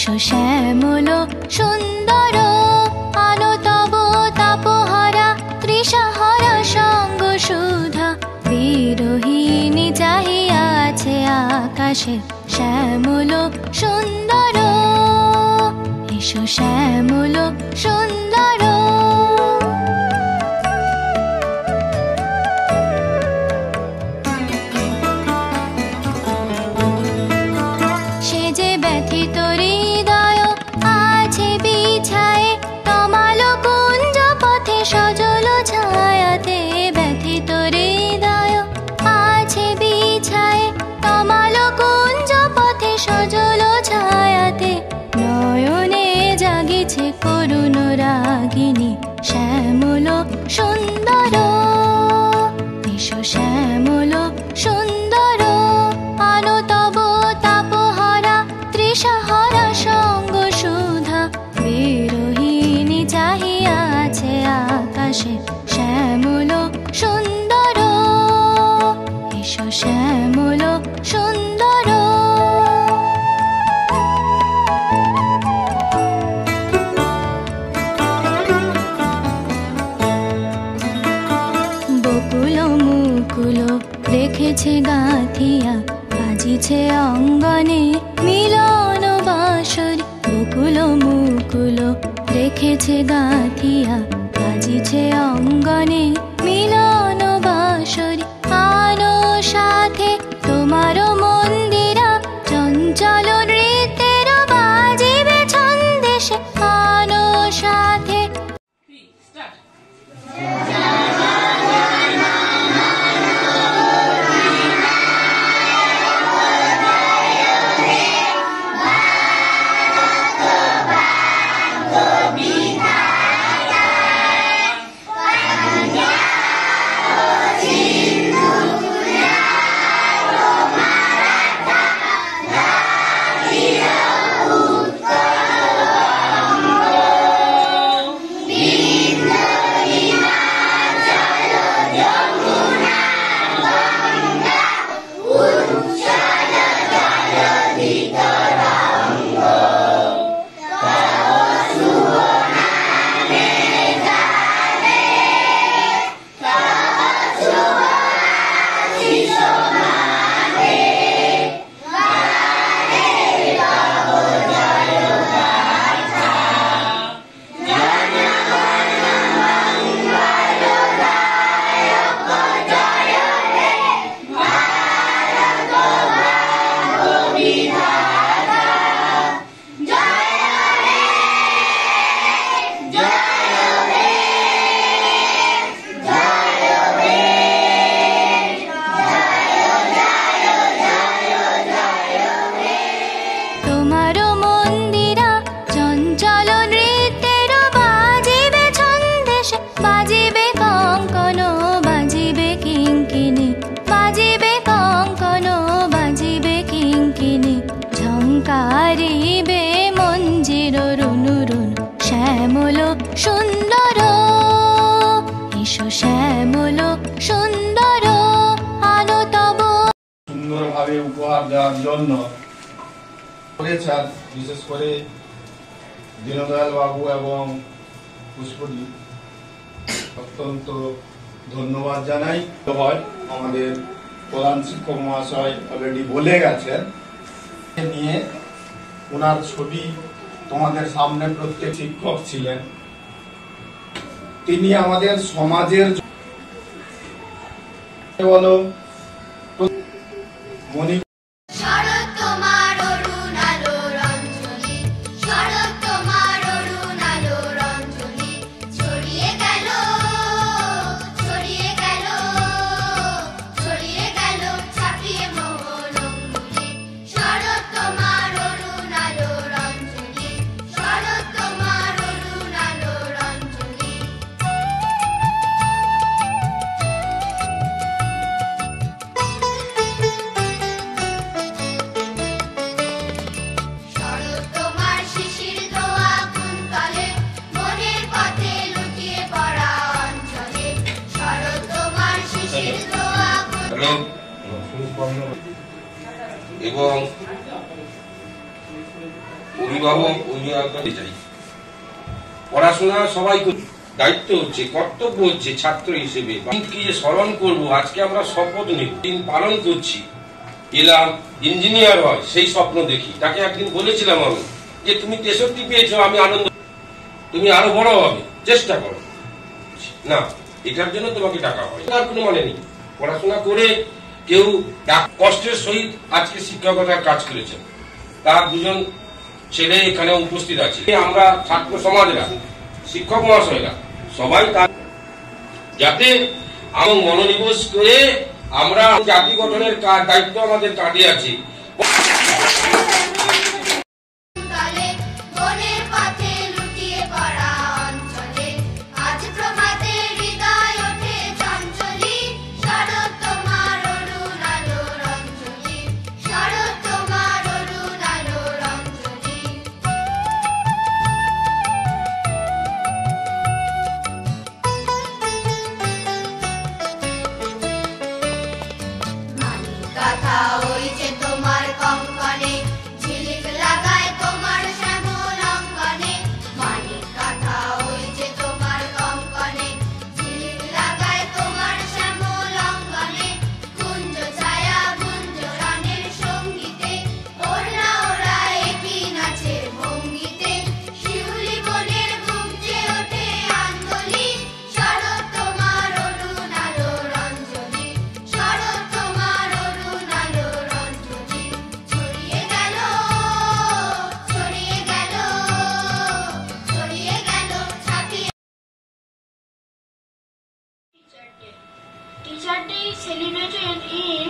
এসো শ্যামল সুন্দর আলো তব তাপহারা তৃষাহারা সঙ্গ সুধা বিরোহিণী চাহিয়া আছে আকাশে শ্যামল সুন্দর এসো শ্যামল সুন্দর সে যে ব্যথিত হৃদয় আছে বিছায়ে তমাল কুঞ্জ পথে সজল ছায়াতে ব্যথিত হৃদয় আছে বিছায়ে তমাল কুঞ্জ পথে সজল ছায়াতে নয়নে জাগিছে করুণ রাগিনী শ্যামল সুন্দর এসো শ্যামল সুন্দর আলো তব তাপহারা তৃষাহারা সঙ্গ সুধা বিরোহিণী চাহিয়া আছে আকাশে শ্যামল সুন্দর এসো শ্যামল সুন্দর বকুল মুকুল রেখেছে গাঁথিয়া বাজিছে অঙ্গনে মিলন বাঁশরি বকুল মুকুল রেখেছে গাঁথিয়া বাজিছে অঙ্গনে মিলন বাঁশরি আনো সাথে তোমার মন্দিরা চঞ্চল নৃত্যের বাজিবে ছন্দেশে আনো সাথে ঝঙ্কারিবে মঞ্জির রুনু রুনু শ্যামল সুন্দর এসো শ্যামল সুন্দর আলো তব সুন্দরভাবে উপহার দেওয়ার জন্য করেছেন বিশেষ করে দীনদয়াল বাবু এবং পুষ্পজি অত্যন্ত ধন্যবাদ জানাই। আমাদের প্রধান শিক্ষক মহাশয় অলরেডি বলে গেছেন নিয়ে ওনার ছবি তোমাদের সামনে প্রত্যেক শিক্ষক ছিলেন। তিনি আমাদের সমাজের বলো মনি এবং অভিভাবক অভিভাবকদের চাই পড়াশোনা সবাই দায়িত্ব হচ্ছে, কর্তব্য হচ্ছে ছাত্র হিসেবে কি যে স্মরণ করবো। আজকে আমরা শপথ নেব, দিন পালন করছি, এলাম ইঞ্জিনিয়ার হয় সেই স্বপ্ন দেখি। তাকে একদিন বলেছিলাম আমি যে তুমি 63 পেয়েছো, আমি আনন্দ, তুমি আরো বড় হবে, চেষ্টা করো না, এটার জন্য তোমাকে টাকা হয় তার কোনো মানে নেই। পড়াশোনা করে কেউ কষ্টের সহিত আজকে শিক্ষকতার কাজ করেছেন, তার দুজন ছেলে এখানে উপস্থিত আছে। আমরা ছাত্র সমাজরা, শিক্ষক মহাশয়রা সবাই তার যাতে মনোনিবেশ করে আমরা জাতি গঠনের দায়িত্ব আমাদের কাঁধে আছে। Teacher Day is celebrated in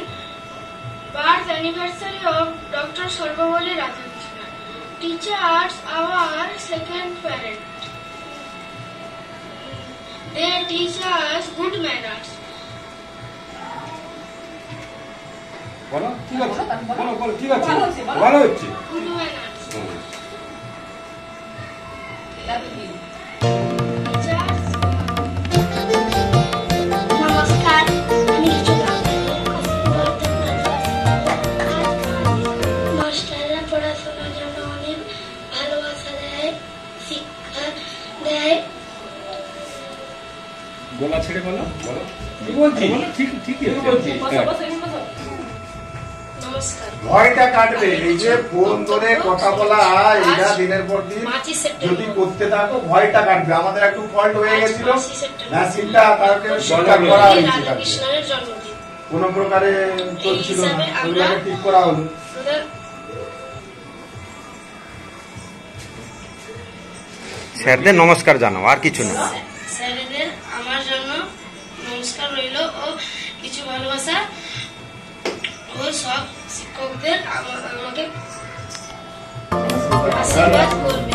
birth anniversary of Dr. Sarvapalli Radhakrishnan. Teachers are our second parent. They teach us good manners. বলো ঠিক আছে, বলো বলো ঠিক আছে, ভালো হচ্ছে। Good manners. গলা ছেড়ে বলো, বলো কি বলছি, ঠিকই বলছি। নমস্কার। ভয়টা কাটবে, এই যে ফোন ধরে কথা বলা এটা দিনের পর দিন যদি করতে থাকো ভয়টা কাটবে। আমাদের একটু ফল্ট হয়ে গেছিল, মেশিনটা তাকে শিক্ষা করা হয়েছে, কোন প্রকারে চলছিল না, ওগুলোকে ঠিক করা হলো। স্যারদের নমস্কার জানাও, আর কিছু না। স্যারদের আমার জন্য নমস্কার রইল ও কিছু ভালোবাসা, ও সব শিক্ষকদের আমাকে আশীর্বাদ করবে।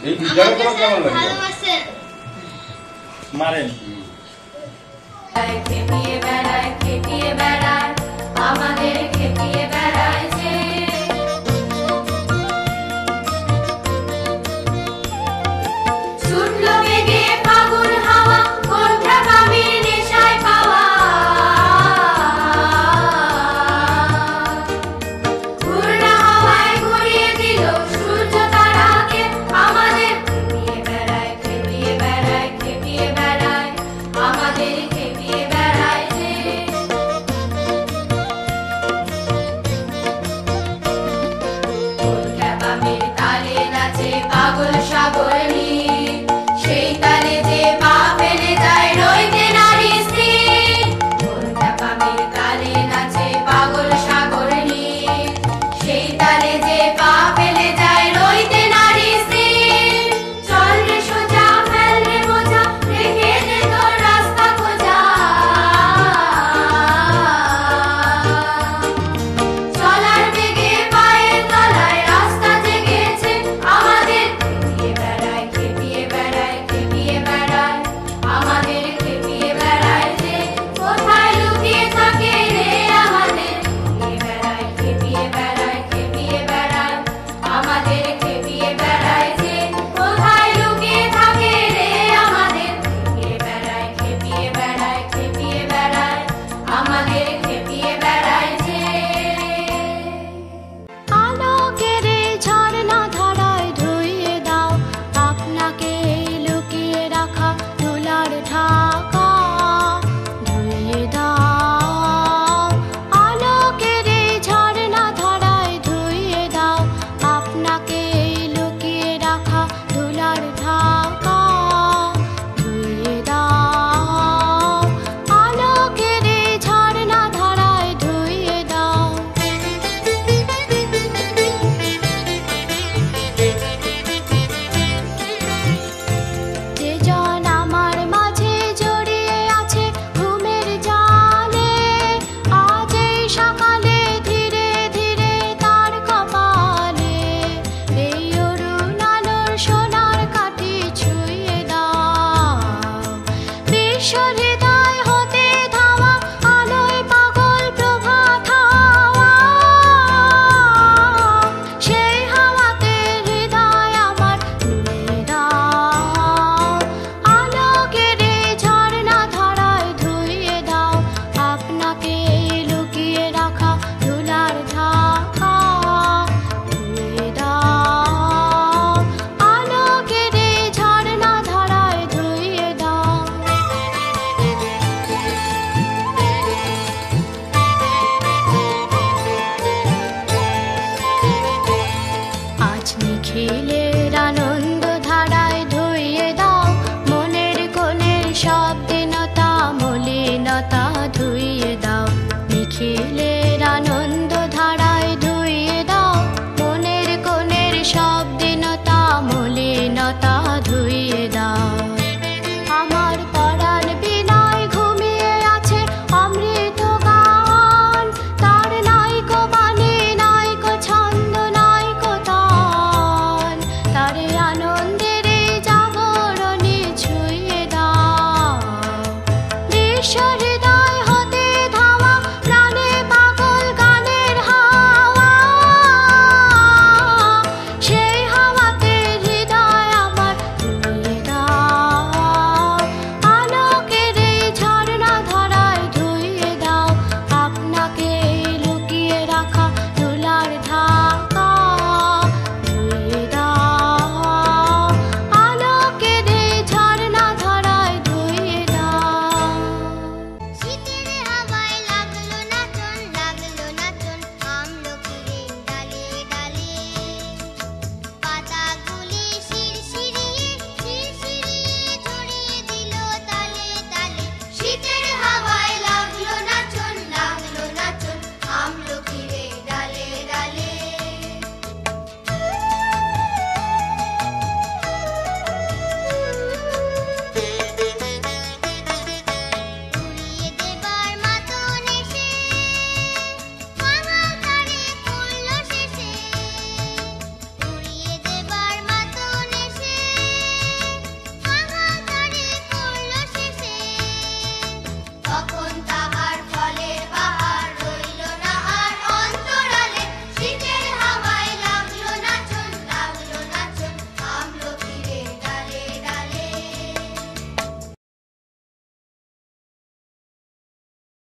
এই বিদ্যালয় তোমার কেমন লাগে? মারেন খেপিয়ে বেড়ায়